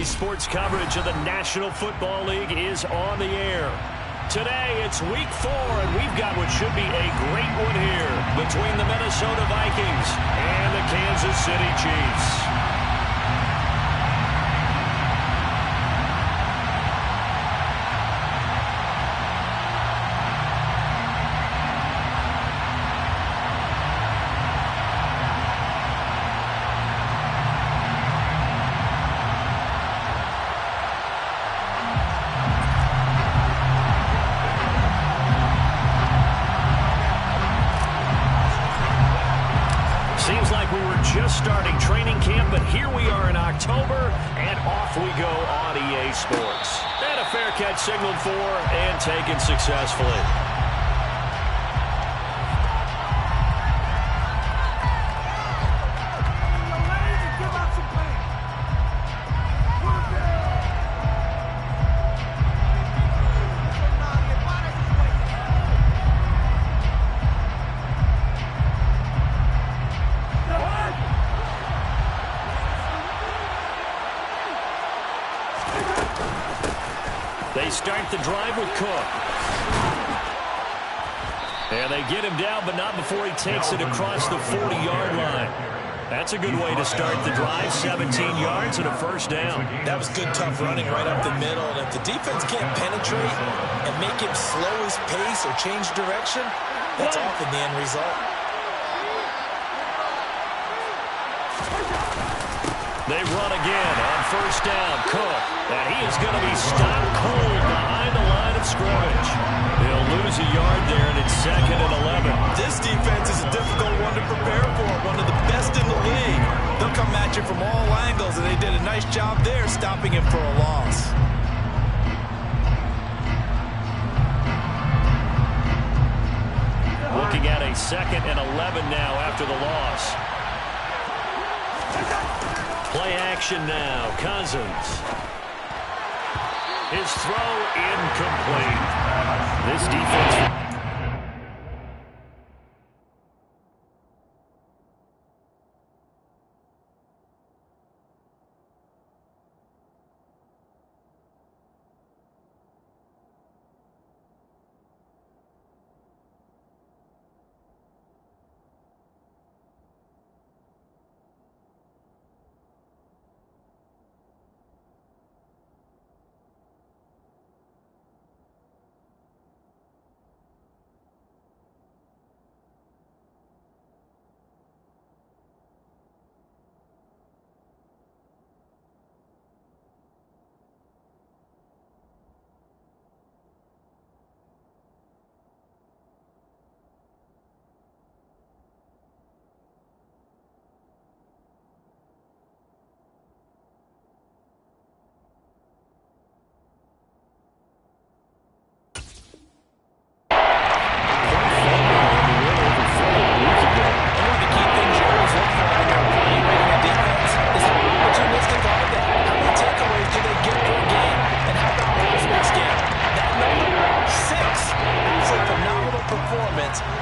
EA Sports coverage of the National Football League is on the air. Today, it's Week 4, and we've got what should be a great one here between the Minnesota Vikings and the Kansas City Chiefs. Seems like we were just starting training camp, but here we are in October, and off we go on EA Sports. And a fair catch signaled for and taken successfully. They start the drive with Cook. And they get him down, but not before he takes it across the 40-yard line. That's a good way to start the drive, 17 yards and a first down. That was good, tough running right up the middle. And if the defense can't penetrate and make him slow his pace or change direction, that's often the end result. They run again on first down. Cook. And he is going to be stopped cold behind the line of scrimmage. He'll lose a yard there, and it's 2nd and 11. This defense is a difficult one to prepare for, one of the best in the league. They'll come at you from all angles, and they did a nice job there stopping him for a loss. Looking at a 2nd and 11 now after the loss. Play action now. Cousins. His throw incomplete. This defense...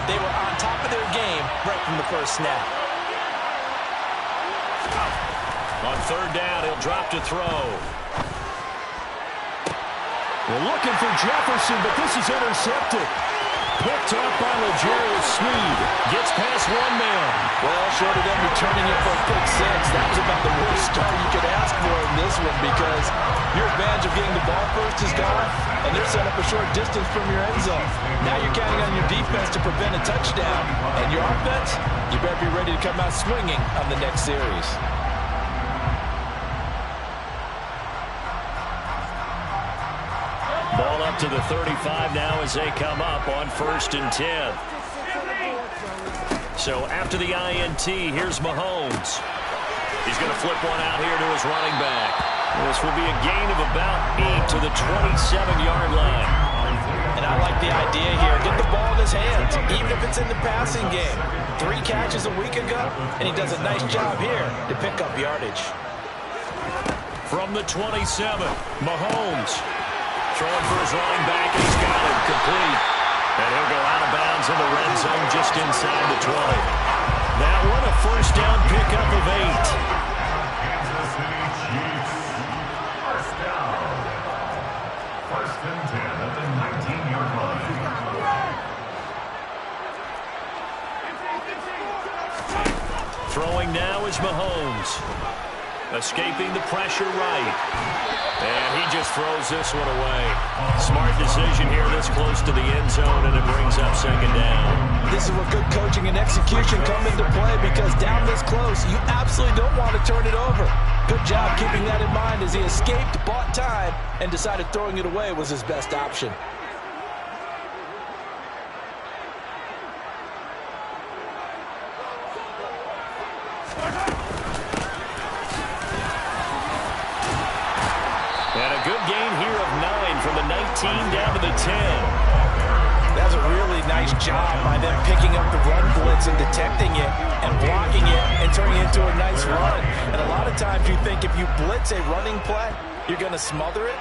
They were on top of their game right from the first snap. On third down, he'll drop to throw. We're looking for Jefferson, but this is intercepted. Picked up by L'Jarius Sneed. Gets past one man. Well, short of them returning it for a pick six, that was about the worst start you could ask for in this one because your advantage of getting the ball first is gone, and they're set up a short distance from your end zone. Now you're counting on your defense to prevent a touchdown, and your offense, you better be ready to come out swinging on the next series. Ball up to the 35 now as they come up on 1st and 10. So after the INT, here's Mahomes. He's going to flip one out here to his running back. This will be a gain of about 8 to the 27-yard line. And I like the idea here. Get the ball in his hands, even if it's in the passing game. 3 catches a week ago, and he does a nice job here to pick up yardage. From the 27, Mahomes. Throwing for his running back, and he's got it complete. And he'll go out of bounds in the red zone just inside the 20. That one a first down pickup of 8. and 10 at the 19-yard line. Throwing now is Mahomes. Escaping the pressure right. And he just throws this one away. Smart decision here this close to the end zone, and it brings up second down. This is where good coaching and execution come into play, because down this close, you absolutely don't want to turn it over. Good job keeping that in mind as he escaped, bought time, and decided throwing it away was his best option. And a good gain here of 9 from the 19 down to the 10. That's a really nice job by them picking up the run blitz and detecting it and blocking it and turning it into a nice run. And a lot of times you think if you blitz a running play, you're going to smother it.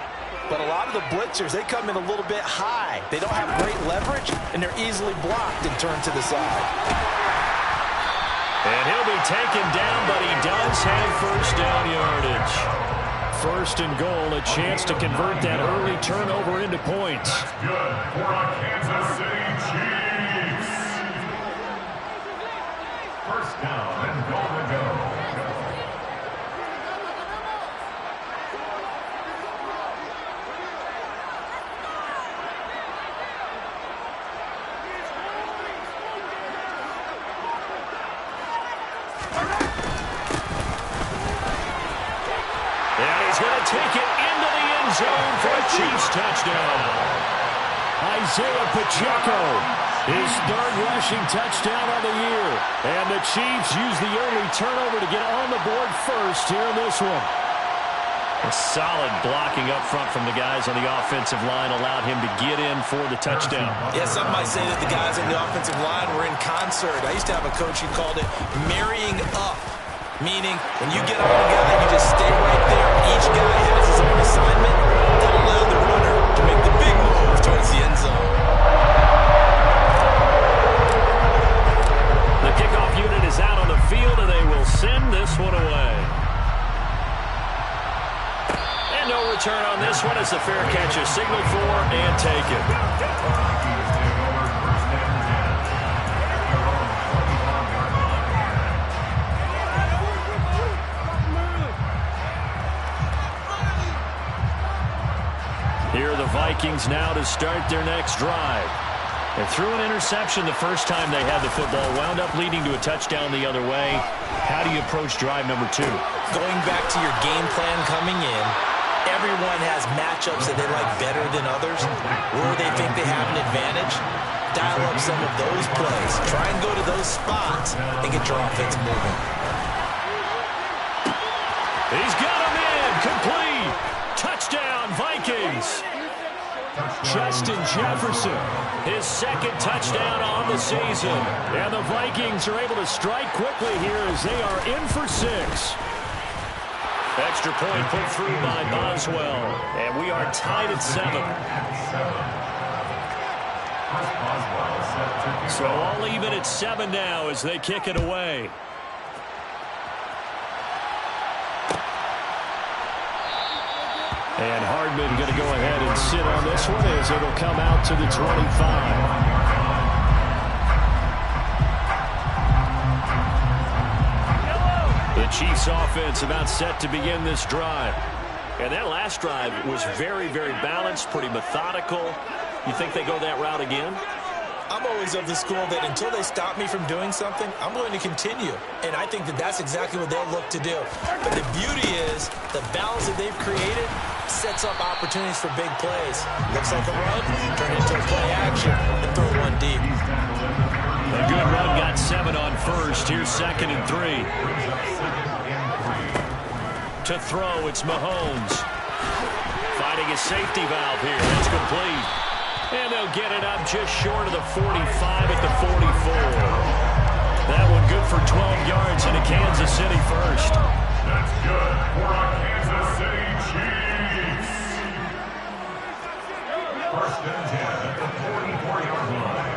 But a lot of the blitzers, they come in a little bit high. They don't have great leverage, and they're easily blocked and turned to the side. And he'll be taken down, but he does have first down yardage. First and goal, a chance to convert that early turnover into points. That's good for our Kansas City Chiefs. First down and goal to go. Take it into the end zone for a Chiefs touchdown. Isaiah Pacheco, his third rushing touchdown of the year. And the Chiefs use the early turnover to get on the board first here in this one. A solid blocking up front from the guys on the offensive line allowed him to get in for the touchdown. Yeah, some might say that the guys on the offensive line were in concert. I used to have a coach who called it marrying up. Meaning, when you get on a guy, you just stay right there. Each guy has his own assignment that allow the runner to make the big move towards the end zone. The kickoff unit is out on the field, and they will send this one away. And no return on this one as the fair catch is signaled for and taken. Here are the Vikings now to start their next drive. They threw an interception the first time they had the football, wound up leading to a touchdown the other way. How do you approach drive number 2? Going back to your game plan coming in, everyone has matchups that they like better than others, where they think they have an advantage. Dial up some of those plays. Try and go to those spots and get your offense moving. He's got him in. Complete. Touchdown, Vikings. Justin Jefferson, his second touchdown on the season. And the Vikings are able to strike quickly here as they are in for 6. Extra point put through by Boswell. And we are tied at 7. So all even at 7 now as they kick it away. And Hardman going to go ahead and sit on this one as it'll come out to the 25. The Chiefs offense about set to begin this drive. And that last drive was very, very balanced, pretty methodical. You think they go that route again? I'm always of the school that until they stop me from doing something, I'm going to continue. And I think that that's exactly what they'll look to do. But the beauty is the balance that they've created sets up opportunities for big plays. Looks like a run, turn it into a play action, and throw one deep. A good run got 7 on first. Here's 2nd and 3. To throw, it's Mahomes. Finding a safety valve here. That's complete. And they'll get it up just short of the 45 at the 44. That one good for 12 yards into Kansas City first. That's good for our Kansas City Chiefs. First and 10 at the 44-yard line.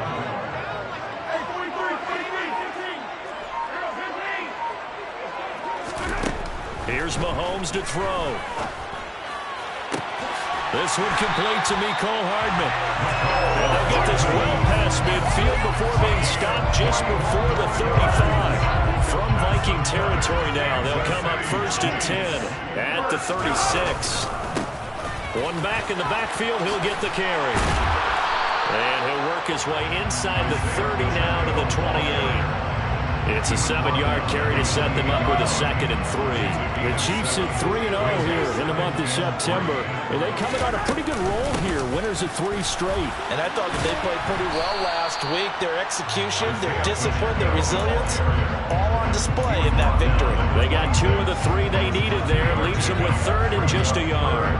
Here's Mahomes to throw. This one complete to Mecole Hardman. And they'll get this well past midfield before being stopped just before the 35. From Viking territory now, they'll come up 1st and 10 at the 36. One back in the backfield, he'll get the carry. And he'll work his way inside the 30 now to the 28. It's a 7-yard carry to set them up with a 2nd and 3. The Chiefs at 3-0 here in the month of September. And they coming on a pretty good roll here. Winners of 3 straight. And I thought that they played pretty well last week. Their execution, their discipline, their resilience, all on display in that victory. They got 2 of the 3 they needed there. Leaves them with 3rd and just a yard.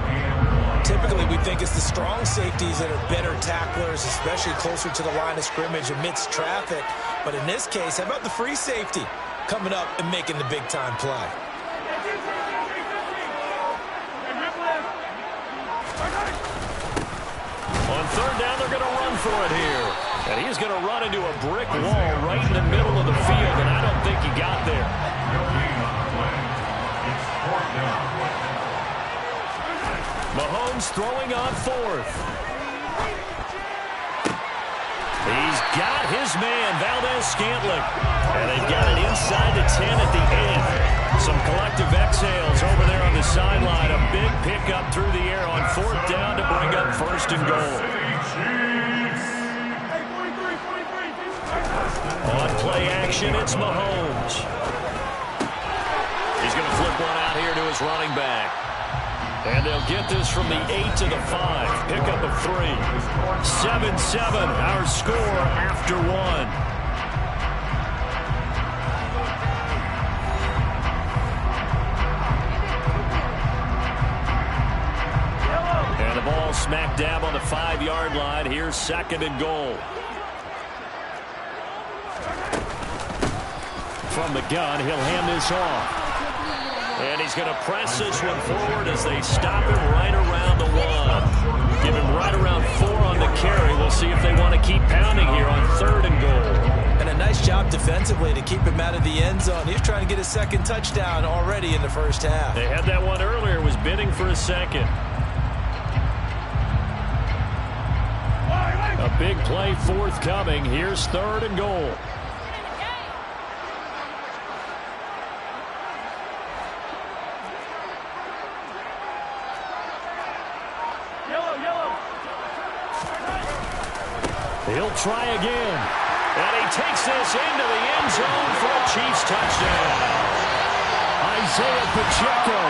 Typically, we think it's the strong safeties that are better tacklers, especially closer to the line of scrimmage amidst traffic. But in this case, how about the free safety coming up and making the big-time play? On 3rd down, they're going to run for it here. And he's going to run into a brick wall right in the middle of the field, and I don't think he got there. Mahomes throwing on 4th. He's got his man, Valdez-Scantling. And they've got it inside the 10 at the end. Some collective exhales over there on the sideline. A big pickup through the air on 4th down to bring up 1st and goal. On play action, it's Mahomes. He's going to flip one out here to his running back. And they'll get this from the 8 to the 5. Pickup of 3. 7-7, our score after 1. And the ball smack dab on the 5-yard line. Here's 2nd and goal. From the gun, he'll hand this off. And he's going to press this one forward as they stop him right around the 1. Give him right around 4 on the carry. We'll see if they want to keep pounding here on 3rd and goal. And a nice job defensively to keep him out of the end zone. He's trying to get his 2nd touchdown already in the 1st half. They had that one earlier. Was bidding for a 2nd. A big play forthcoming. Here's 3rd and goal. He'll try again. And he takes this into the end zone for a Chiefs touchdown. Isaiah Pacheco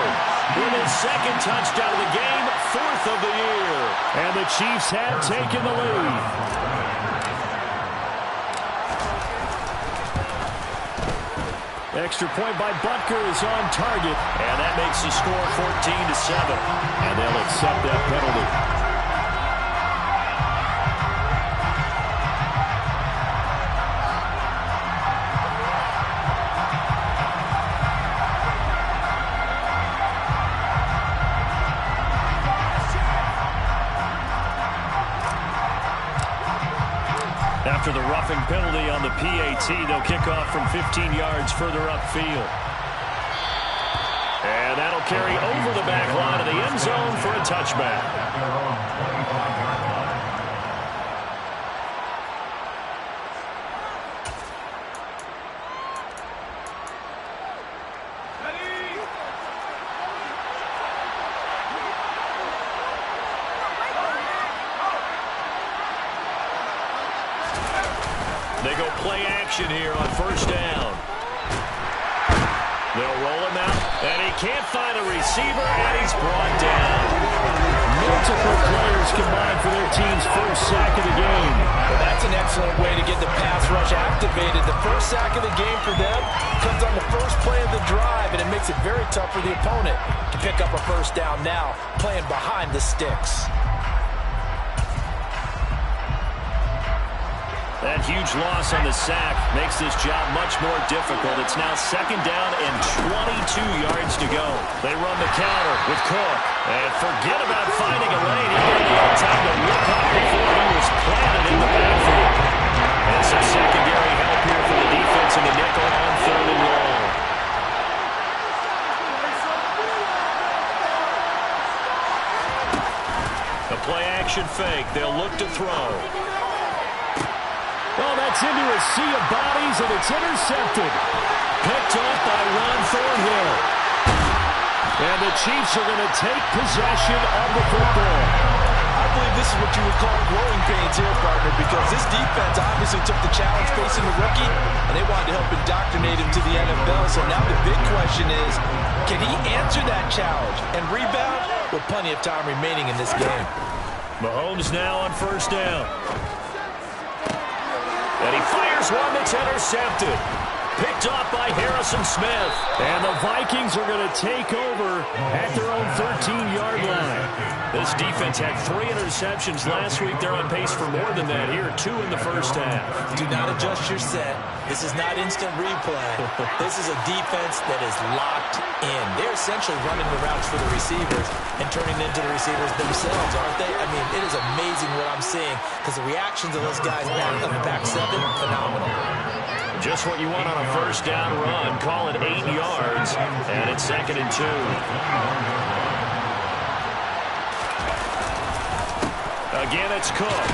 with his 2nd touchdown of the game, 4th of the year. And the Chiefs have taken the lead. Extra point by Butker is on target. And that makes the score 14-7. And they'll accept that penalty. After the roughing penalty on the PAT, they'll kick off from 15 yards further upfield. And that'll carry over the back line of the end zone for a touchback. They go play action here on 1st down. They'll roll him out, and he can't find a receiver, and he's brought down. Multiple players combined for their team's 1st sack of the game. Well, that's an excellent way to get the pass rush activated. The 1st sack of the game for them comes on the 1st play of the drive, and it makes it very tough for the opponent to pick up a 1st down now, playing behind the sticks. That huge loss on the sack makes this job much more difficult. It's now 2nd down and 22 yards to go. They run the counter with Cook. And forget about finding a lane. He had time to look up before he was planted in the backfield. And some secondary help here for the defense in the nickel on 3rd and long. fake. They'll look to throw. Well, that's into a sea of bodies, and it's intercepted. Picked off by Ron Thornhill. And the Chiefs are going to take possession of the football. I believe this is what you would call growing pains here, partner, because this defense obviously took the challenge facing the rookie, and they wanted to help indoctrinate him to the NFL. So now the big question is, can he answer that challenge and rebound with plenty of time remaining in this game? Mahomes now on first down. And he fires one that's intercepted. Picked off by Harrison Smith. And the Vikings are going to take over at their own 13-yard line. This defense had 3 interceptions last week. They're on pace for more than that here, 2 in the first half. Do not adjust your set. This is not instant replay. This is a defense that is locked in. They're essentially running the routes for the receivers and turning into the receivers themselves, aren't they? I mean, it is amazing what I'm seeing because the reactions of those guys back on the back 7, phenomenal. Just what you want on a first down run. Call it 8 yards, and it's 2nd and 2. Again, it's Cook.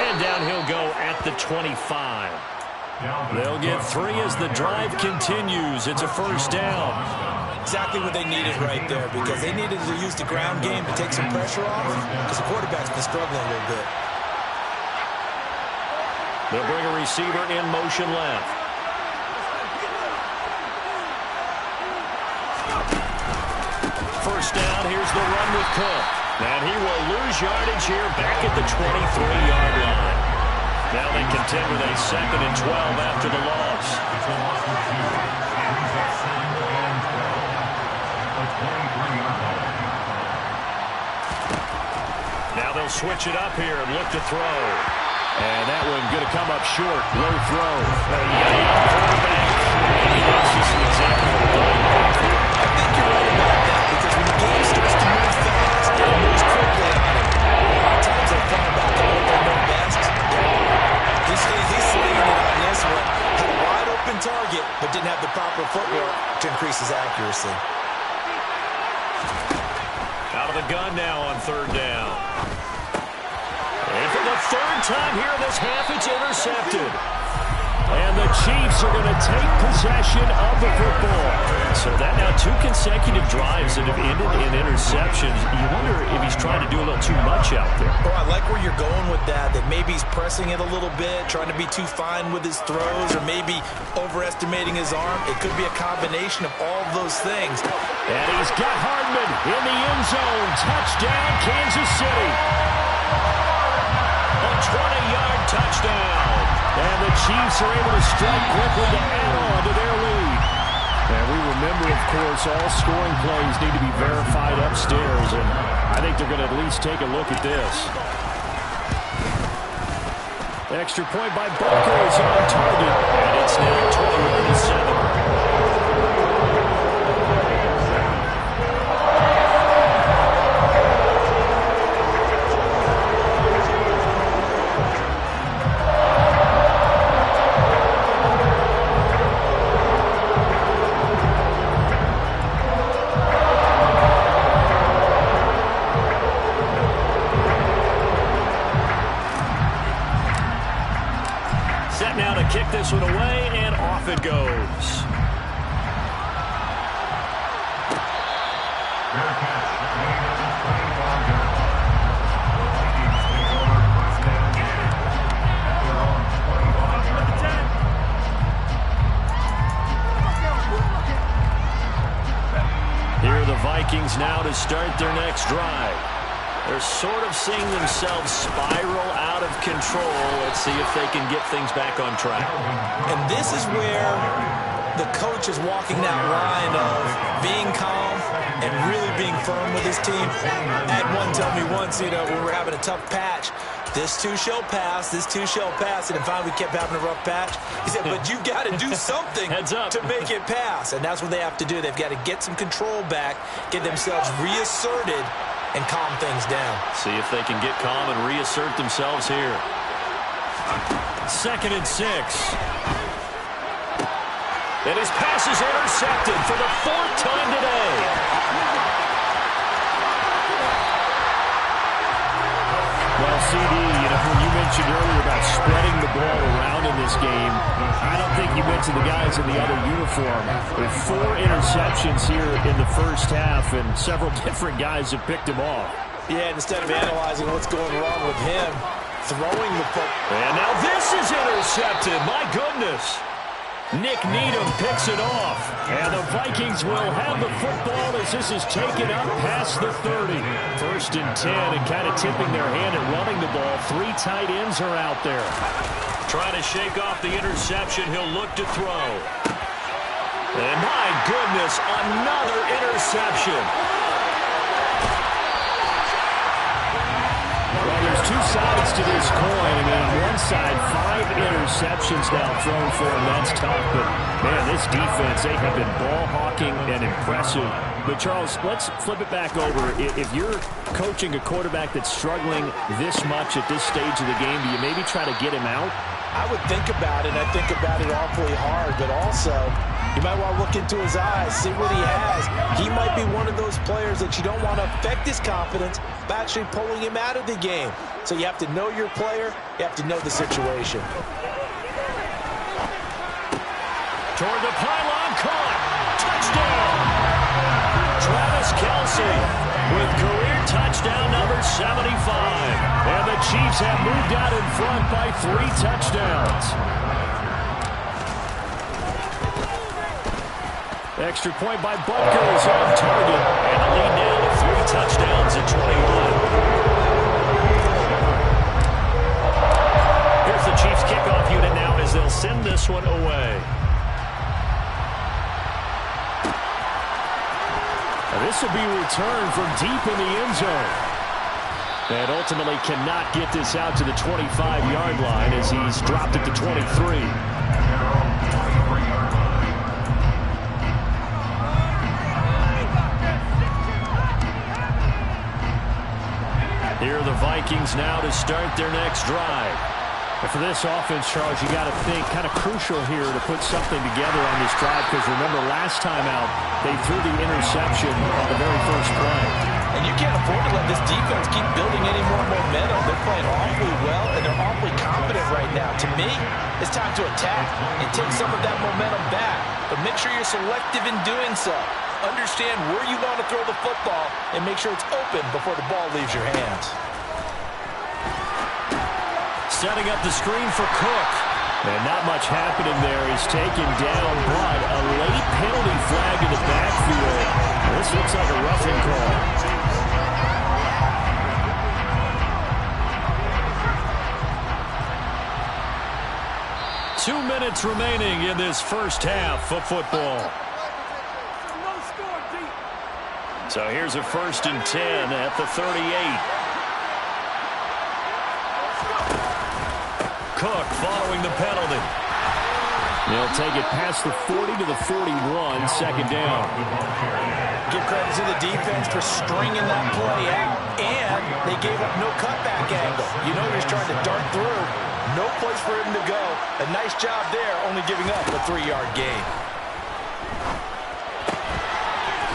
And down he'll go at the 25. They'll get 3 as the drive continues. It's a first down. Exactly what they needed right there, because they needed to use the ground game to take some pressure off, because the quarterback's been struggling a little bit. They'll bring a receiver in motion left. First down, here's the run with Cook. And he will lose yardage here back at the 23-yard line. Now they contend with a 2nd and 12 after the loss. Now they'll switch it up here and look to throw. And that one going to come up short. Low throw. That's just an example of the I think you're right about that, because when the game starts to move fast and it moves quickly on him, a lot of times they fall back to what they know best. He's slinging it on this one. Had a wide open target, but didn't have the proper footwork to increase his accuracy. Out of the gun now on 3rd down. And for the 3rd time here in this half, it's intercepted. And the Chiefs are going to take possession of the football. So that now 2 consecutive drives that have ended in interceptions. You wonder if he's trying to do a little too much out there. Oh, I like where you're going with that maybe he's pressing it a little bit, trying to be too fine with his throws, or maybe overestimating his arm. It could be a combination of all those things. And he's got Hardman in the end zone. Touchdown, Kansas City. A 20-yard touchdown. And the Chiefs are able to strike quickly to add on to their lead. And we remember, of course, all scoring plays need to be verified upstairs. And I think they're going to at least take a look at this. Extra point by Booker is on target. And it's now 21-7. Kick this one away, and off it goes. Here are the Vikings now to start their next drive. They're sort of seeing themselves spiral out of control. Let's see if they can get things back on track. And this is where the coach is walking that line of being calm and really being firm with his team. Had one tell me once, when we were having a tough patch, this too shall pass, this too shall pass. And then finally we kept having a rough patch. He said, but you got to do something to make it pass. And that's what they have to do. They've got to get some control back, get themselves reasserted, and calm things down. See if they can get calm and reassert themselves here. 2nd and 6. And his pass is intercepted for the 4th time today. CD, when you mentioned earlier about spreading the ball around in this game, I don't think you mentioned the guys in the other uniform. With 4 interceptions here in the first half, and several different guys have picked him off. Yeah, instead of analyzing what's going wrong with him, throwing the football. And now this is intercepted. My goodness. Nick Needham picks it off. And the Vikings will have the football as this is taken up past the 30. 1st and 10, and kind of tipping their hand at running the ball. 3 tight ends are out there. Trying to shake off the interception. He'll look to throw. And my goodness, another interception. Well, there's 2 sides to this coin. On one side, 5 interceptions now thrown for him. That's tough. But, man, this defense, they have been ball hawking and impressive. But, Charles, let's flip it back over. If you're coaching a quarterback that's struggling this much at this stage of the game, do you maybe try to get him out? I would think about it, and I think about it awfully hard, but also you might want to look into his eyes, see what he has. He might be one of those players that you don't want to affect his confidence by actually pulling him out of the game. So you have to know your player, you have to know the situation. Toward the pylon, caught. Touchdown. Travis Kelce with career touchdown number 75. And the Chiefs have moved out in front by 3 touchdowns. Extra point by Butker is on target. And the lead now to 3 touchdowns at 21. Here's the Chiefs kickoff unit now as they'll send this one away. This will be returned from deep in the end zone. And ultimately cannot get this out to the 25-yard line as he's dropped at the 23. Here are the Vikings now to start their next drive. And for this offense, Charles, you got to think kind of crucial here to put something together on this drive, because remember last time out they threw the interception on the very first play. And you can't afford to let this defense keep building any more momentum. They're playing awfully well, and they're awfully confident right now. To me, it's time to attack and take some of that momentum back. But make sure you're selective in doing so. Understand where you want to throw the football and make sure it's open before the ball leaves your hands. Setting up the screen for Cook. And not much happening there. He's taken down, but a late penalty flag in the backfield. This looks like a roughing call. Two minutes remaining in this first half of football. So here's a 1st and 10 at the 38. Cook following the penalty. They'll take it past the 40 to the 41, 2nd down. Give credit to the defense for stringing that play out, and they gave up no cutback angle. You know he's trying to dart through. No place for him to go. A nice job there, only giving up a 3-yard gain.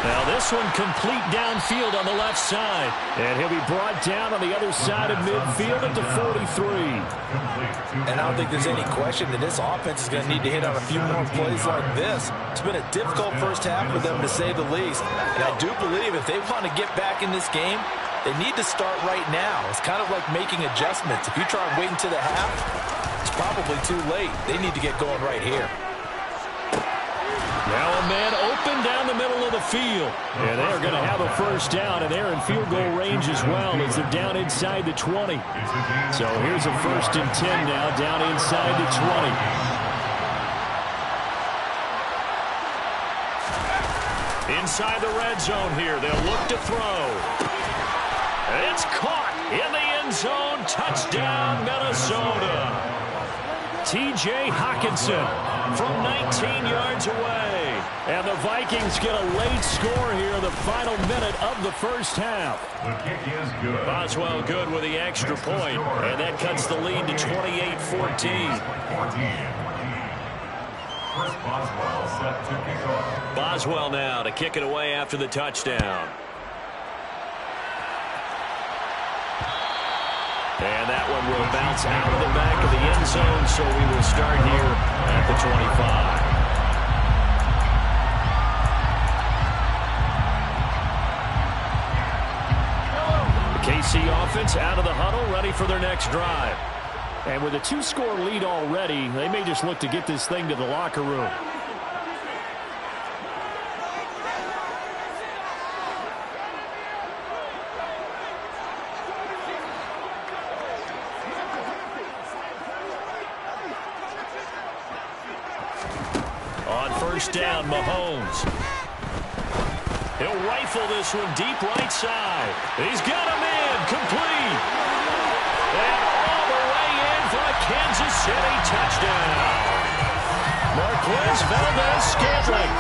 Now this one complete downfield on the left side. And he'll be brought down on the other side of midfield at the 43. And I don't think there's any question that this offense is going to need to hit on a few more plays like this. It's been a difficult first half for them, to say the least. And I do believe if they want to get back in this game, they need to start right now. It's kind of like making adjustments. If you try and wait until the half, it's probably too late. They need to get going right here. Now a man open down the middle of the field. And they're going to have a first down, and they're in field goal range as well as they're down inside the 20. So here's a 1st and 10 now, down inside the 20. Inside the red zone here, they'll look to throw. It's caught in the end zone. Touchdown, Minnesota. T.J. Hockenson from 19 yards away. And the Vikings get a late score here in the final minute of the first half. The kick is good. Boswell good with the extra point. And that cuts the lead to 28-14. Chris Boswell set to kick off. Boswell now to kick it away after the touchdown. And that one will bounce out of the back of the end zone, so we will start here at the 25. The KC offense out of the huddle, ready for their next drive. And with a 2-score lead already, they may just look to get this thing to the locker room. On first down, Mahomes. He'll rifle this one deep right side. He's got him in, complete. And all the way in for a Kansas City touchdown. Marquez Valdez-Scantling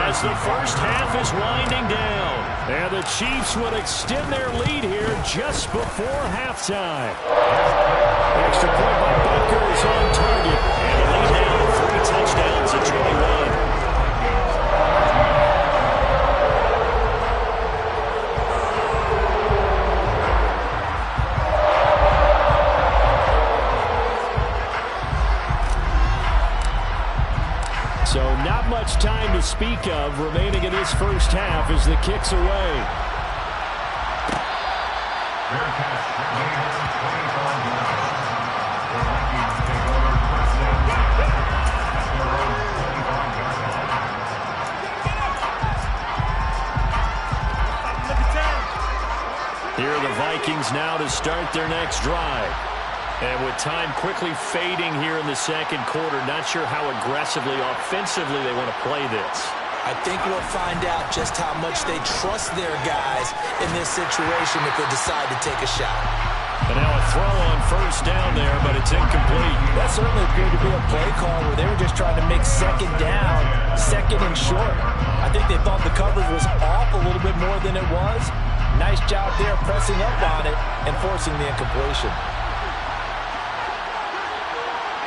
as the first half is winding down. And the Chiefs will extend their lead here just before halftime. The extra point by Butker is on target. And the lead now to 3 touchdowns at 21. So not much time to speak of remaining in this first half as the kick's away. Here are the Vikings now to start their next drive. And with time quickly fading here in the second quarter, not sure how aggressively, offensively they want to play this. I think we'll find out just how much they trust their guys in this situation if they decide to take a shot. And now a throw on first down there, but it's incomplete. That certainly appeared to be a play call where they were just trying to make second down, second and short. I think they thought the coverage was off a little bit more than it was. Nice job there pressing up on it and forcing the incompletion.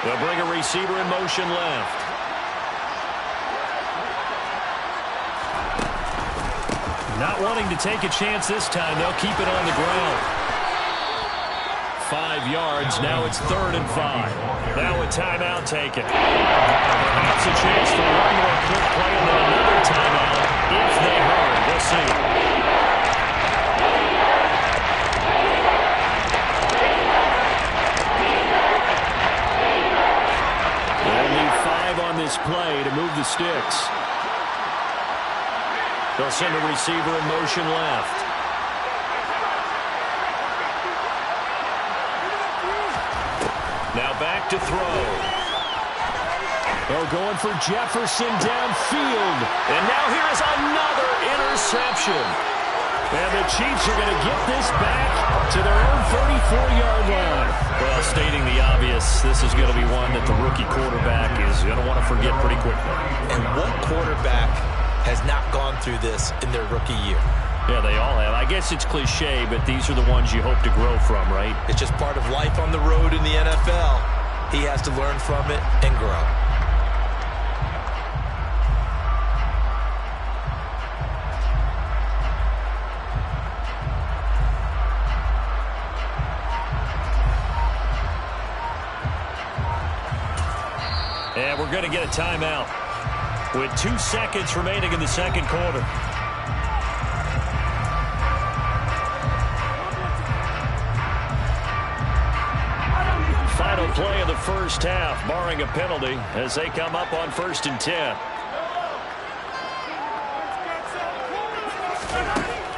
They'll bring a receiver in motion left. Not wanting to take a chance this time, they'll keep it on the ground. 5 yards, now it's 3rd and 5. Now a timeout taken. Perhaps a chance for one more quick play and then another timeout if they hurry. We'll see. This play to move the sticks. They'll send a receiver in motion left. Now back to throw. Oh, going for Jefferson downfield. And now here is another interception. And the Chiefs are going to get this back to their own 34-yard line. Well, stating the obvious, this is going to be one that the rookie quarterback is going to want to forget pretty quickly. And what quarterback has not gone through this in their rookie year? Yeah, they all have. I guess it's cliche, but these are the ones you hope to grow from, right? It's just part of life on the road in the NFL. He has to learn from it and grow. And we're going to get a timeout with 2 seconds remaining in the second quarter. Final play of the first half, barring a penalty, as they come up on 1st and 10.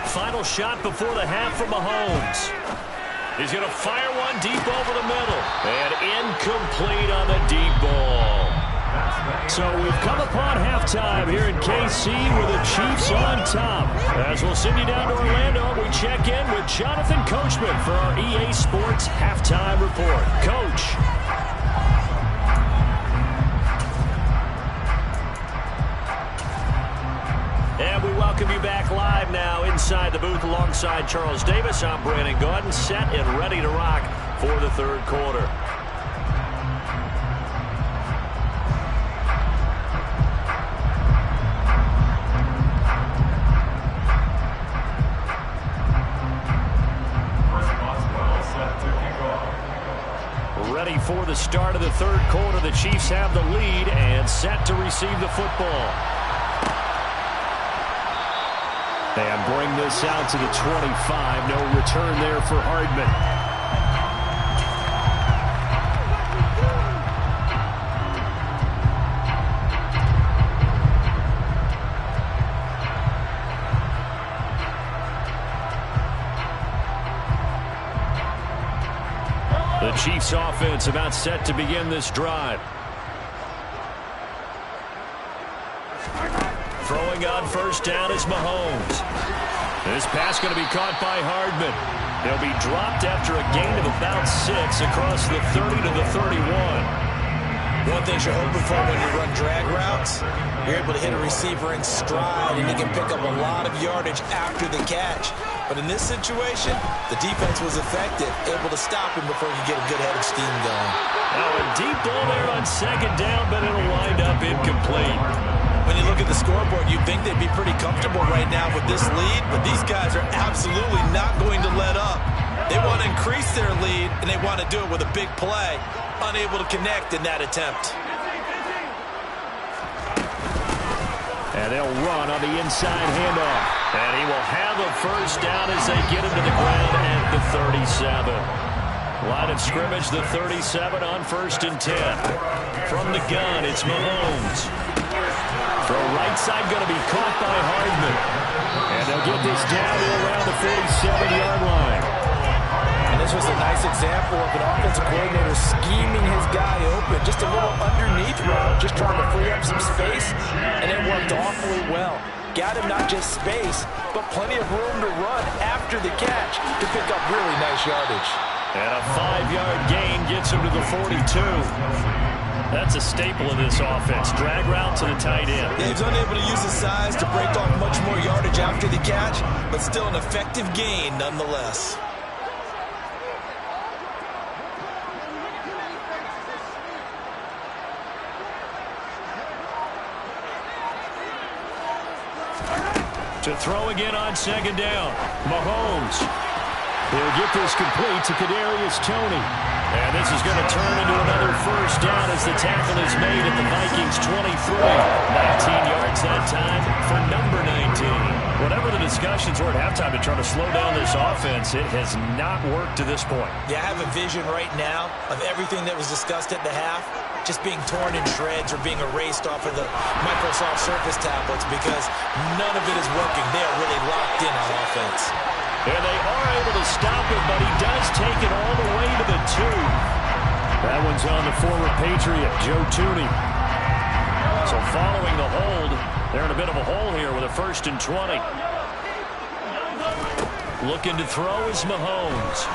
Final shot before the half from Mahomes. He's going to fire one deep over the middle. And incomplete on the deep ball. So we've come upon halftime here in KC with the Chiefs on top. As we'll send you down to Orlando, we check in with Jonathan Coachman for our EA Sports Halftime Report. Coach. And we welcome you back live now inside the booth alongside Charles Davis. I'm Brandon Gaudin, set and ready to rock for the third quarter. First Boswell set to kick off. third quarter. The Chiefs have the lead and set to receive the football. And bring this out to the 25. No return there for Hardman. The Chiefs offense about set to begin this drive. Throwing on first down is Mahomes. This pass going to be caught by Hardman. He'll be dropped after a gain of about 6 across the 30 to the 31. One thing you're hoping for when you run drag routes, you're able to hit a receiver in stride, and he can pick up a lot of yardage after the catch. But in this situation, the defense was effective, able to stop him before he could get a good head of steam going. Now a deep ball there on second down, but it'll wind up incomplete. When you look at the scoreboard, you'd think they'd be pretty comfortable right now with this lead, but these guys are absolutely not going to let up. They want to increase their lead, and they want to do it with a big play. Unable to connect in that attempt. And they'll run on the inside handoff. And he will have a first down as they get him to the ground at the 37. Line of scrimmage, the 37 on 1st and 10. From the gun, it's Mahomes. Throw right side going to be caught by Hardman. And they'll get this down to around the 47-yard line. And this was a nice example of an offensive coordinator scheming his guy open. Just a little underneath route, just trying to free up some space, and it worked awfully well. Got him not just space, but plenty of room to run after the catch to pick up really nice yardage. And a 5-yard gain gets him to the 42. That's a staple of this offense. Drag route to the tight end. Yeah, he's unable to use his size to break off much more yardage after the catch, but still an effective gain nonetheless. To throw again on second down. Mahomes. He'll get this complete to Kadarius Toney. And this is going to turn into another first down as the tackle is made at the Vikings 23. 19 yards that time for number 19. Whatever the discussions were at halftime to try to slow down this offense, it has not worked to this point. Yeah, I have a vision right now of everything that was discussed at the half just being torn in shreds or being erased off of the Microsoft Surface tablets because none of it is working. They are really locked in on offense. And they are able to stop him, but he does take it all the way to the 2. That one's on the former Patriot, Joe Thuney. So following the hold, they're in a bit of a hole here with a 1st and 20. Looking to throw is Mahomes.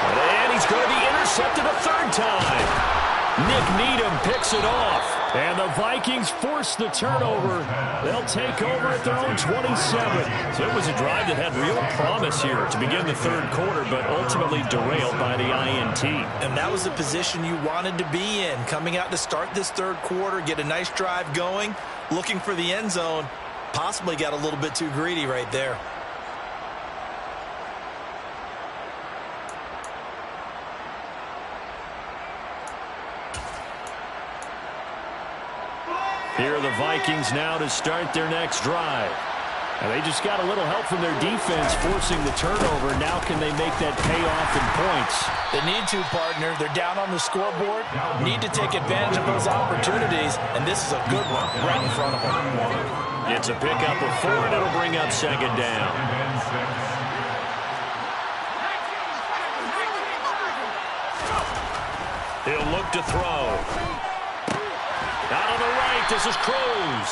And he's going to be intercepted a 3rd time. Nick Needham picks it off. And the Vikings force the turnover. They'll take over at their own 27. So it was a drive that had real promise here to begin the 3rd quarter, but ultimately derailed by the INT. And that was the position you wanted to be in. Coming out to start this 3rd quarter, get a nice drive going, looking for the end zone. Possibly got a little bit too greedy right there. Here are the Vikings now to start their next drive. And they just got a little help from their defense forcing the turnover. Now can they make that pay off in points? They need to, partner. They're down on the scoreboard. Need to take advantage of those opportunities. And this is a good one right in front of them. It's a pickup of 4, and it'll bring up second down. He'll look to throw. Out on the right, this is Cruz.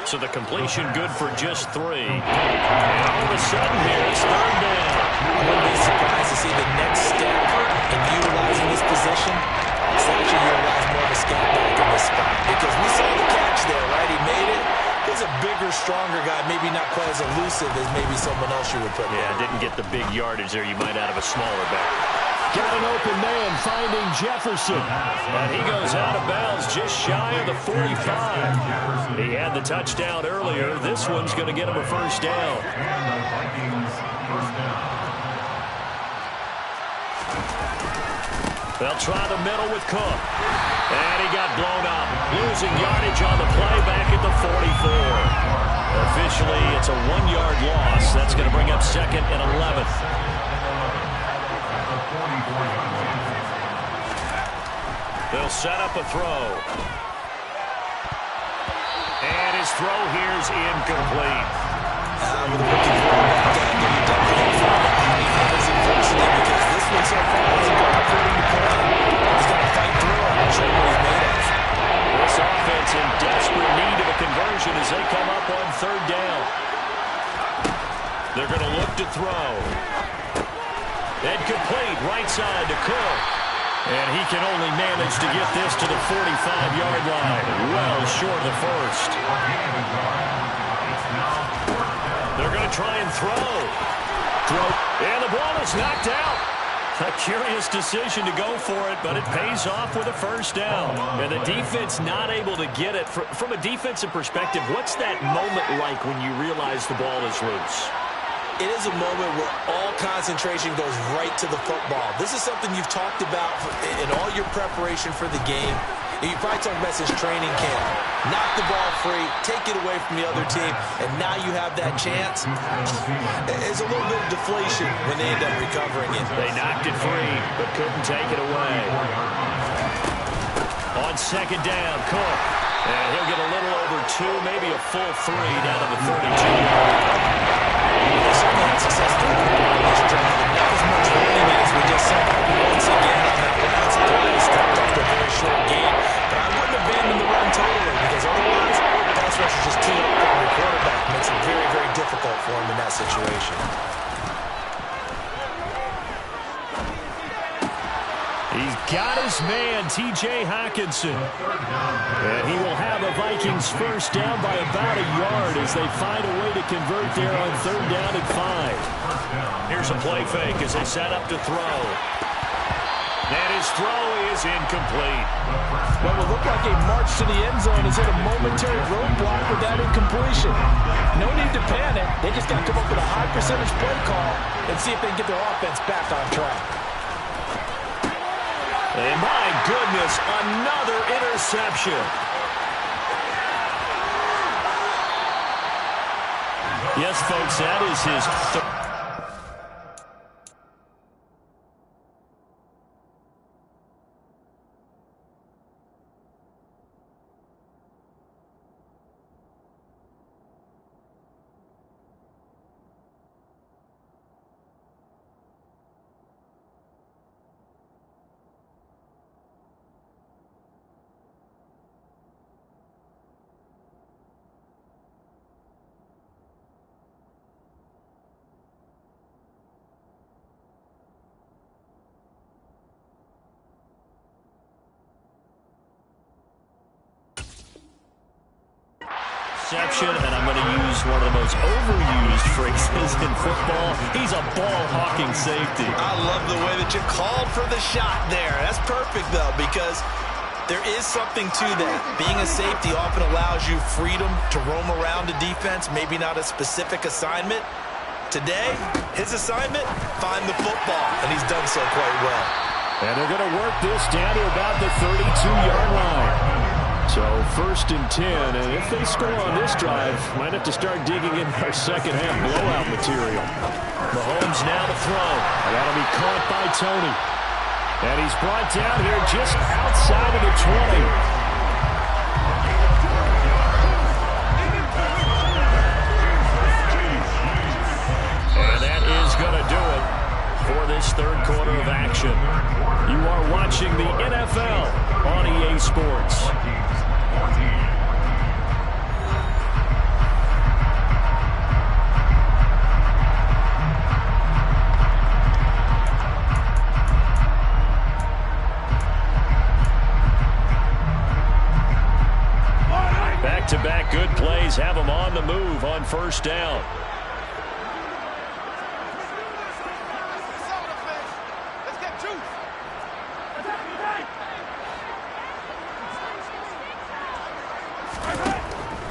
So the completion good for just 3. And all of a sudden here, it's 3rd down. I wouldn't be surprised to see the next step in utilizing this position. It's actually utilize more of a scat back in this spot. Because we saw the catch there, right? He made it. He's a bigger, stronger guy. Maybe not quite as elusive as maybe someone else you would put. Yeah, didn't get the big yardage there you might out of a smaller back. Got an open man finding Jefferson. And he goes out of bounds just shy of the 45. He had the touchdown earlier. This one's going to get him a first down. They'll try the middle with Cook. And he got blown up. Losing yardage on the play back at the 44. Officially, it's a 1-yard loss. That's going to bring up 2nd and 11. They'll set up a throw. And his throw here is incomplete. With a rookie quarterback, you definitely find how he handles adversity, because this one so far hasn't gone according to plan. He's got to fight through it and show what he's made of. This offense in desperate need of a conversion as they come up on 3rd down. They're going to look to throw. And complete right side to Cook. And he can only manage to get this to the 45-yard line. Well short of the first. They're going to try and throw. And the ball is knocked out. A curious decision to go for it, but it pays off with a 1st down. And the defense not able to get it. From a defensive perspective, what's that moment like when you realize the ball is loose? It is a moment where all concentration goes right to the football. This is something you've talked about in all your preparation for the game. You probably talked about since training camp. Knock the ball free, take it away from the other team, and now you have that chance. There's a little bit of deflation when they end up recovering it. They knocked it free, but couldn't take it away. On 2nd down, Cook. And he'll get a little over 2, maybe a full 3 down to the 32-yard line. They certainly had success through this drive, but not as much running as we just saw once again on that last play. Stepped up to a very short game, but I wouldn't abandon the run totally, because otherwise, pass rush is just too up on the quarterback. It makes it very, very difficult for him in that situation. He's got his man, T.J. Hockenson. And he will have a Vikings 1st down by about a yard as they find a way to convert there on 3rd down and 5. Here's a play fake as they set up to throw. And his throw is incomplete. What will look like a march to the end zone is hit a momentary roadblock with that incompletion. No need to panic. They just got to come up with a high percentage play call and see if they can get their offense back on track. And my goodness, another interception. Yes, folks, that is his third. And I'm going to use one of the most overused phrases in football. He's a ball-hawking safety. I love the way that you called for the shot there. That's perfect, though, because there is something to that. Being a safety often allows you freedom to roam around the defense, maybe not a specific assignment. Today, his assignment, find the football, and he's done so quite well. And they're going to work this down to about the 32-yard line. So 1st and 10, and if they score on this drive, might have to start digging in our second-half blowout material. Mahomes now to throw. That'll be caught by Tony. And he's brought down here just outside of the 20. And that is going to do it for this 3rd quarter of action. You are watching the NFL on EA Sports. Back-to-back good plays have them on the move on 1st down.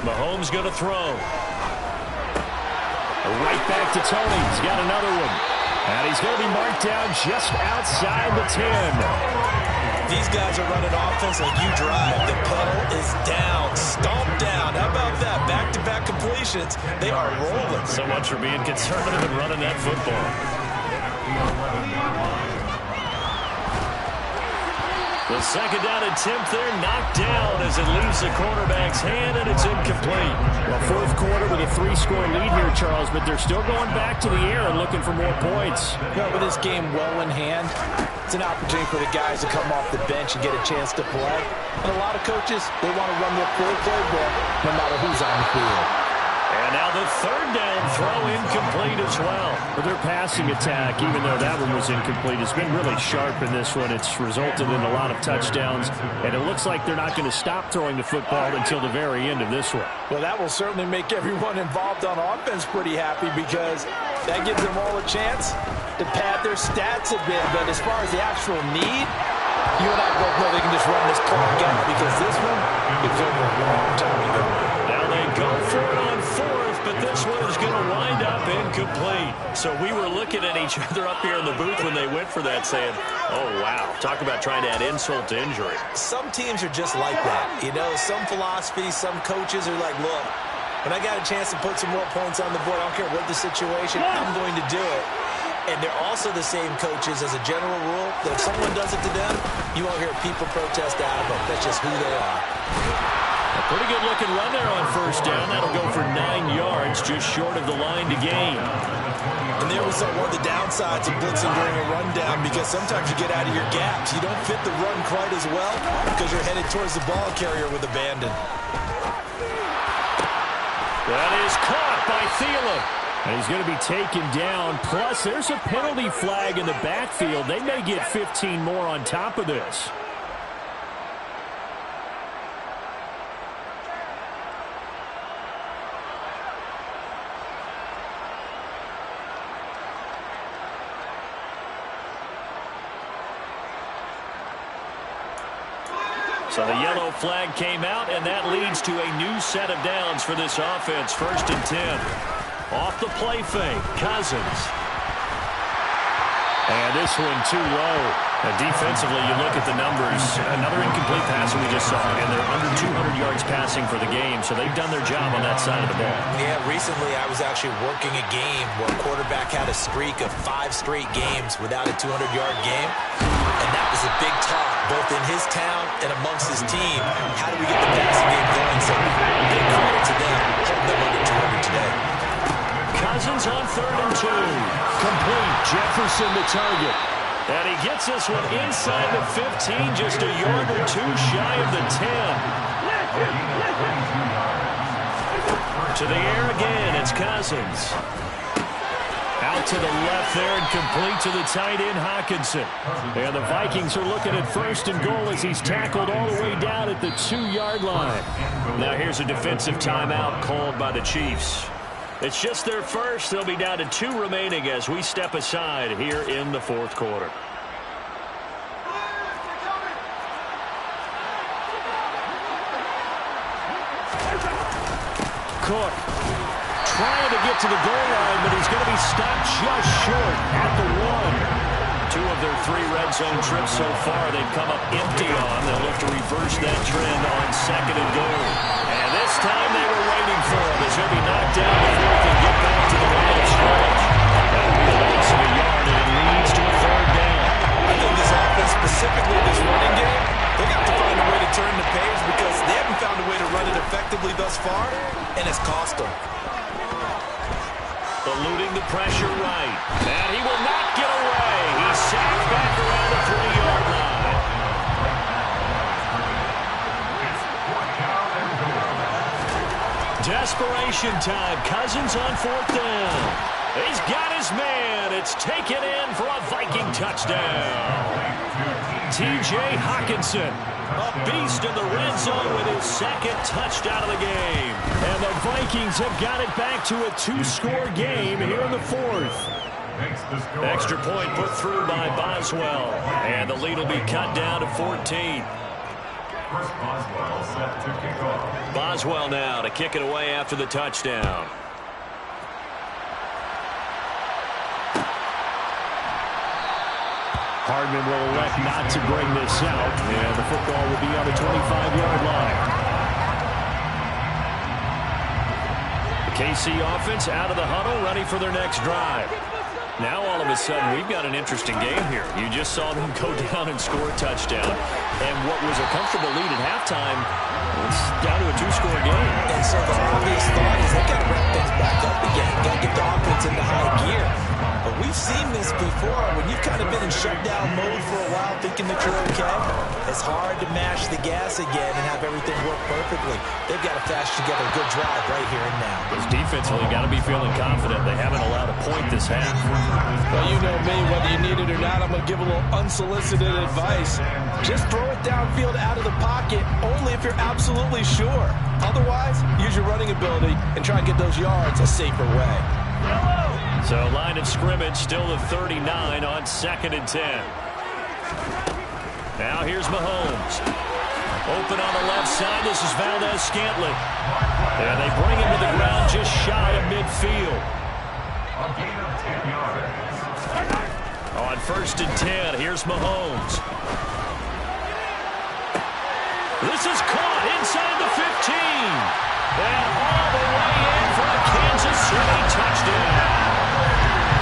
Mahomes going to throw. Right back to Tony. He's got another one. And he's going to be marked down just outside the 10. these guys are running offense like you drive. The pedal is down, stomp down. How about that? Back-to-back completions. They are rolling. So much for being conservative and running that football. The second down attempt there knocked down as it leaves the quarterback's hand, and it's incomplete. Well, fourth quarter with a 3-score lead here, Charles, but they're still going back to the air and looking for more points. Well, with this game well in hand, it's an opportunity for the guys to come off the bench and get a chance to play. And a lot of coaches, they want to run their full playbook no matter who's on the field. And now the third down throw incomplete as well. But their passing attack, even though that one was incomplete, has been really sharp in this one. It's resulted in a lot of touchdowns, and it looks like they're not going to stop throwing the football until the very end of this one. Well, that will certainly make everyone involved on offense pretty happy because that gives them all a chance to pad their stats a bit. But as far as the actual need, you and I both know they can just run this clock out because this one is over a long time ago. Now they go for it on fourth, but this one is going to wind up incomplete. So we were looking at each other up here in the booth when they went for that saying, oh, wow, talk about trying to add insult to injury. Some teams are just like that. You know, some philosophies, some coaches are like, look, when I got a chance to put some more points on the board, I don't care what the situation, I'm going to do it. And they're also the same coaches as a general rule that if someone does it to them, you won't hear people protest out of them. That's just who they are. A pretty good looking run there on first down. That'll go for 9 yards, just short of the line to gain. And there was one of the downsides of blitzing during a rundown because sometimes you get out of your gaps. You don't fit the run quite as well because you're headed towards the ball carrier with abandon. That is caught by Thielen. And he's going to be taken down. Plus, there's a penalty flag in the backfield. They may get 15 more on top of this. So the yellow flag came out, and that leads to a new set of downs for this offense. 1st and 10. Off the play fake, Cousins. And this one too low. And defensively, you look at the numbers. Another incomplete pass that we just saw. And they're under 200 yards passing for the game, so they've done their job on that side of the ball. Yeah, recently I was actually working a game where a quarterback had a streak of 5 straight games without a 200-yard game. And that was a big talk, both in his town and amongst his team. How do we get the passing game going? So big credit to them, holding them under 200 today. Cousins on 3rd and 2. Complete. Jefferson the target. And he gets this one inside the 15, just a yard or two shy of the 10. To the air again, it's Cousins. Out to the left there and complete to the tight end, Hockenson. And the Vikings are looking at 1st and goal as he's tackled all the way down at the 2-yard line. Now here's a defensive timeout called by the Chiefs. It's just their first. They'll be down to 2 remaining as we step aside here in the 4th quarter. Cook trying to get to the goal line, but he's going to be stopped just short at the 1. 2 of their 3 red zone trips so far they've come up empty on. They'll look to reverse that trend on 2nd and goal. And this time they were waiting for him as he'll be knocked down before he can get back to the line of scrimmage. That'll be the loss of a yard, and it leads to a 3rd down. I think this offense, specifically this running game, they got to find a way to turn the page because they haven't found a way to run it effectively thus far, and it's cost them. Eluding the pressure right. And he will not get away. He's sacked back around the 3-yard line. Desperation time. Cousins on 4th down. He's got his man. It's taken in for a Viking touchdown. T.J. Hockenson, a beast in the red zone with his 2nd touchdown of the game. And the Vikings have got it back to a 2-score game here in the 4th. Extra point put through by Boswell. And the lead will be cut down to 14. Boswell set to kick off. Boswell now to kick it away after the touchdown. Hardman will elect not to bring this out, and the football will be on the 25-yard line. The KC offense out of the huddle, ready for their next drive. Now, all of a sudden, we've got an interesting game here. You just saw them go down and score a touchdown. And what was a comfortable lead at halftime, it's down to a two-score game. And so the obvious thought is they've got to ramp things back up again. Got to get the offense into high gear. But we've seen this before. When you've kind of been in shutdown mode for a while thinking that you're okay, it's hard to mash the gas again and have everything work perfectly. They've got to flash together a good drive right here and now. Because defensively, got to be feeling confident. They haven't allowed a point this half. Well, you know me, whether you need it or not, I'm going to give a little unsolicited advice. Just throw it downfield out of the pocket, only if you're absolutely sure. Otherwise, use your running ability and try and get those yards a safer way. So, line of scrimmage still the 39 on 2nd and 10. Now here's Mahomes. Open on the left side. This is Valdez-Scantling. And they bring him to the ground just shy of midfield. On 1st and 10, here's Mahomes. This is caught inside the 15. And all the way in for a Kansas City touchdown.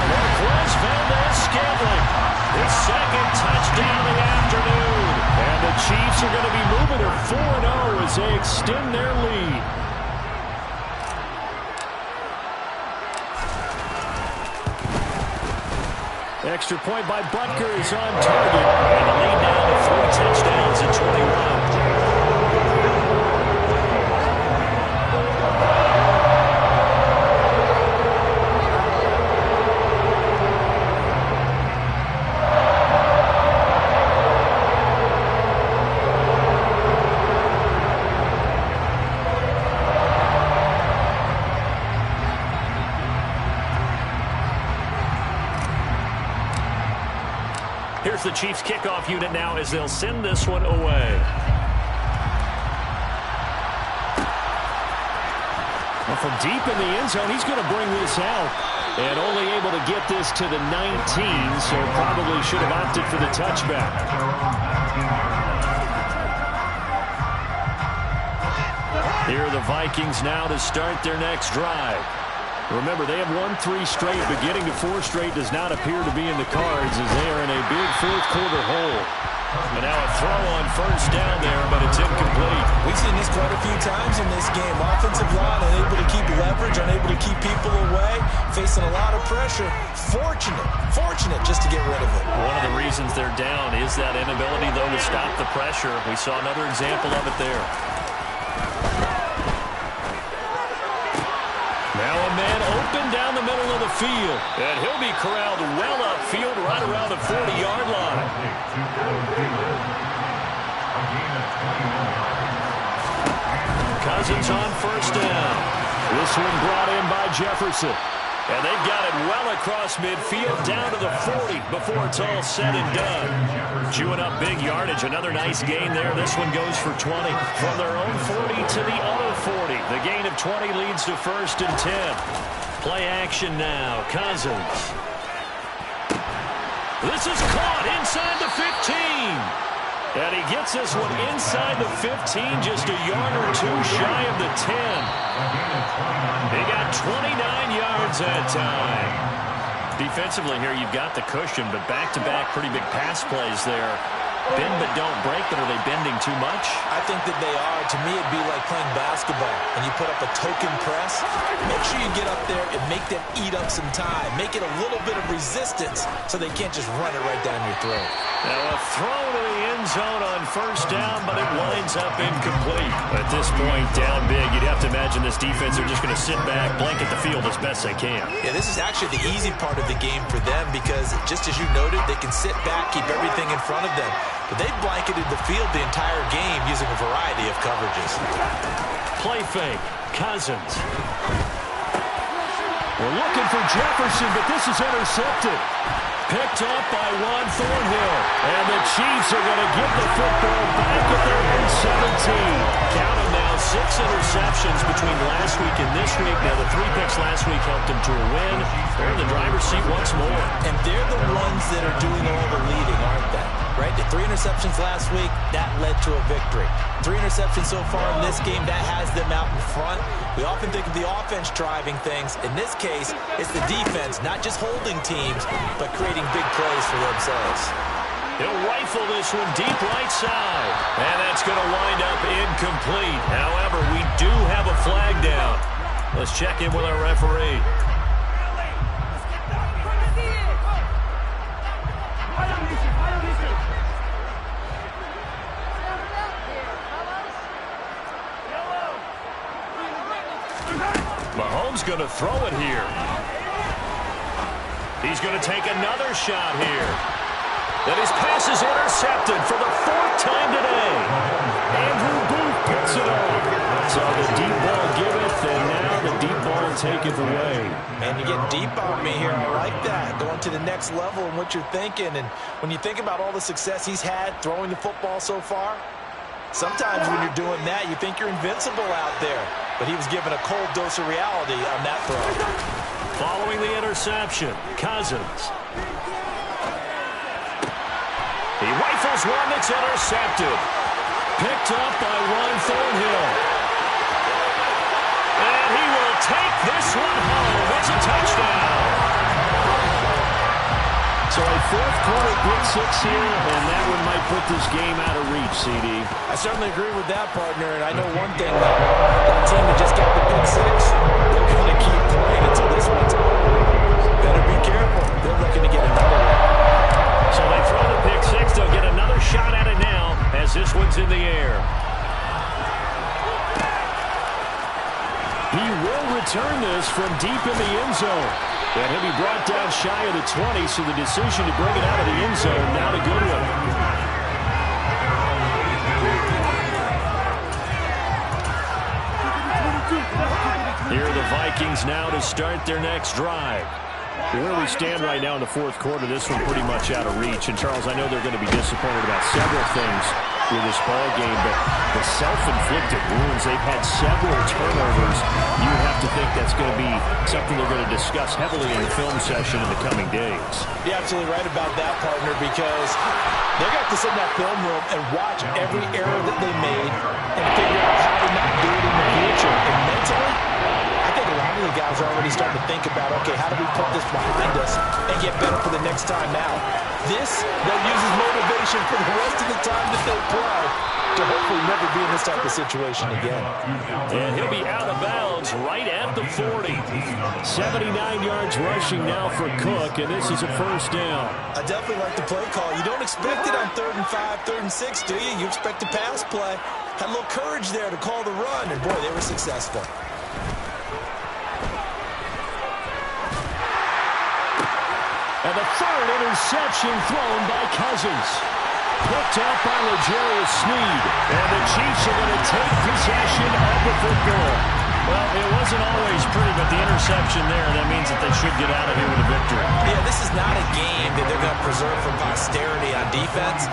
Marquez Valdez-Scantling, his 2nd touchdown of the afternoon. And the Chiefs are going to be moving to 4-0 as they extend their lead. Extra point by Butker is on target. And the lead now to 3 touchdowns at 21. Here's the Chiefs kickoff unit now as they'll send this one away. Well, from deep in the end zone, he's going to bring this out. And only able to get this to the 19, so probably should have opted for the touchback. Here are the Vikings now to start their next drive. Remember, they have won 3 straight, but getting to 4 straight does not appear to be in the cards as they are in a big 4th quarter hole. And now a throw on 1st down there, but it's incomplete. We've seen this quite a few times in this game. Offensive line unable to keep leverage, unable to keep people away, facing a lot of pressure. Fortunate just to get rid of it. One of the reasons they're down is that inability, though, to stop the pressure. We saw another example of it there. Now a man open down the middle of the field. And he'll be corralled well upfield right around the 40-yard line. Cousins on 1st down. This one brought in by Jefferson. And they've got it well across midfield down to the 40 before it's all said and done. Chewing up big yardage. Another nice gain there. This one goes for 20. From their own 40 to the other 40. The gain of 20 leads to 1st and 10. Play action now. Cousins. This is caught inside the 15. And he gets this one inside the 15, just a yard or 2 shy of the 10. He got 29 yards that time. Defensively here, you've got the cushion, but back-to-back pretty big pass plays there. Bend but don't break, but are they bending too much? I think that they are. To me, it'd be like playing basketball, and you put up a token press. Make sure you get up there and make them eat up some time. Make it a little bit of resistance so they can't just run it right down your throat. Now a throw to the end zone on 1st down, but it winds up incomplete. At this point, down big, you'd have to imagine this defense are just going to sit back, blanket the field as best they can. Yeah, this is actually the easy part of the game for them because, just as you noted, they can sit back, keep everything in front of them. But they've blanketed the field the entire game using a variety of coverages. Play fake. Cousins. We're looking for Jefferson, but this is intercepted. Picked up by Juan Thornhill. And the Chiefs are going to get the football back at their own 17. Count them now, 6 interceptions between last week and this week. Now, the 3 picks last week helped him to a win. They're in the driver's seat once more. And they're the ones that are doing all the leading, aren't they? Right? The 3 interceptions last week, that led to a victory. 3 interceptions so far in this game, that has them out in front. We often think of the offense driving things. In this case, it's the defense, not just holding teams, but creating big plays for themselves. He'll rifle this one deep right side. And that's going to wind up incomplete. However, we do have a flag down. Let's check in with our referee. Mahomes going to throw it here. He's going to take another shot here. And his pass is intercepted for the 4th time today. Andrew Booth picks it up. So the deep ball giveth, and now the deep ball taketh away. Man, you get deep on me here. I like that. Going to the next level in what you're thinking. And when you think about all the success he's had throwing the football so far, sometimes when you're doing that, you think you're invincible out there. But he was given a cold dose of reality on that throw. Following the interception, Cousins. He rifles one that's intercepted. Picked up by Ron Thornhill. And he will take this one home. It's a touchdown. So a 4th quarter pick 6 here, and that one might put this game out of reach, CD. I certainly agree with that, partner. And I know one thing, that team that just got the pick 6, they're going to keep playing until this one's over. Better be careful. They're looking to get another one. So they throw the pick 6. They'll get another shot at it now as this one's in the air. He will return this from deep in the end zone. And he'll be brought down shy of the 20, so the decision to bring it out of the end zone, not a good one. Here are the Vikings now to start their next drive. Where we stand right now in the 4th quarter, this one pretty much out of reach. And, Charles, I know they're going to be disappointed about several things with this ball game, but the self-inflicted wounds, they've had several turnovers. You have to think that's going to be something they're going to discuss heavily in the film session in the coming days. You're absolutely right about that, partner, because they're going to have to sit in that film room and watch every error that they made and figure out how to not do it in the future. And mentally, I think a lot of the guys are already starting to think about, okay, how do we put this behind us and get better for the next time out? This, they'll use as motivation for the rest of the time that they play to hopefully never be in this type of situation again. And he'll be out of bounds right at the 40. 79 yards rushing now for Cook, and this is a 1st down. I definitely like the play call. You don't expect it on 3rd and 5, 3rd and 6, do you? You expect a pass play. Had a little courage there to call the run, and boy, they were successful. And the 3rd interception thrown by Cousins. Picked up by L'Jarius Sneed. And the Chiefs are going to take possession of the football. Well, it wasn't always pretty, but the interception there, that means that they should get out of here with a victory. Yeah, this is not a game that they're going to preserve for posterity on defense,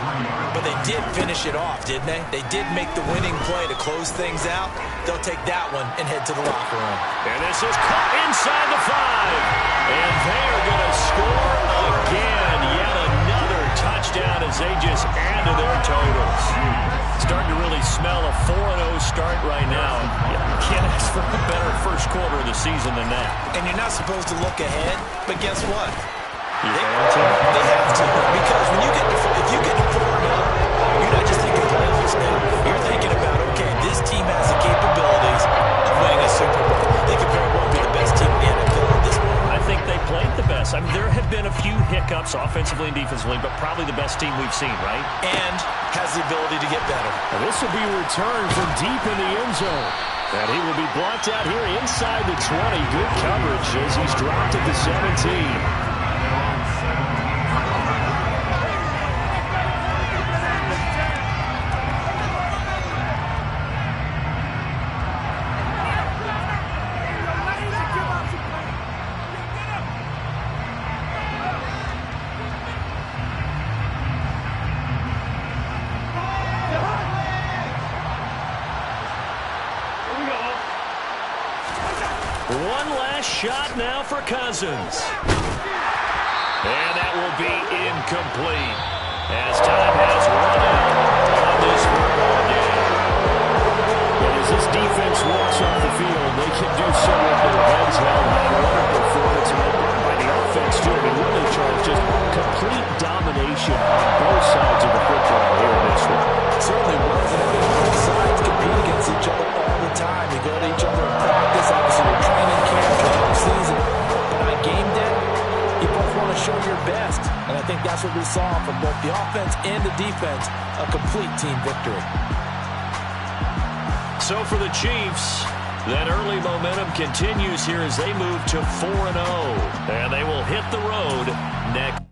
but they did finish it off, didn't they? They did make the winning play to close things out. They'll take that one and head to the locker room. And this is caught inside the 5. And they're going to score again. Yet another touchdown as they just add to their totals. Starting to really smell a 4-0 start right now. You can't ask for a better 1st quarter of the season than that. And you're not supposed to look ahead, but guess what? They have to. Because when you get to, if you get to 4-0, you're not just thinking playoffs now. You're thinking about, okay, this team has the capabilities of winning a Super Bowl. They could very well be the best team in the NFL at this point. I think they played the best. I mean, there have been a few hiccups offensively and defensively, but probably the best team we've seen, right? And has the ability to get better. And this will be returned from deep in the end zone. And he will be blocked out here inside the 20. Good coverage as he's dropped at the 17. One last shot now for Cousins. And that will be incomplete as time has run out on this football game. And as this defense walks off the field, they can do so with their heads held high. What a performance by the offense, too. I mean, really, Charles, just complete domination on both sides of the football here in this one. It certainly was. And I think both sides compete against each other all the time. You go to each other in practice, obviously your training camp, your season. But on game day, you both want to show your best. And I think that's what we saw from both the offense and the defense, a complete team victory. So for the Chiefs, that early momentum continues here as they move to 4-0. And they will hit the road next.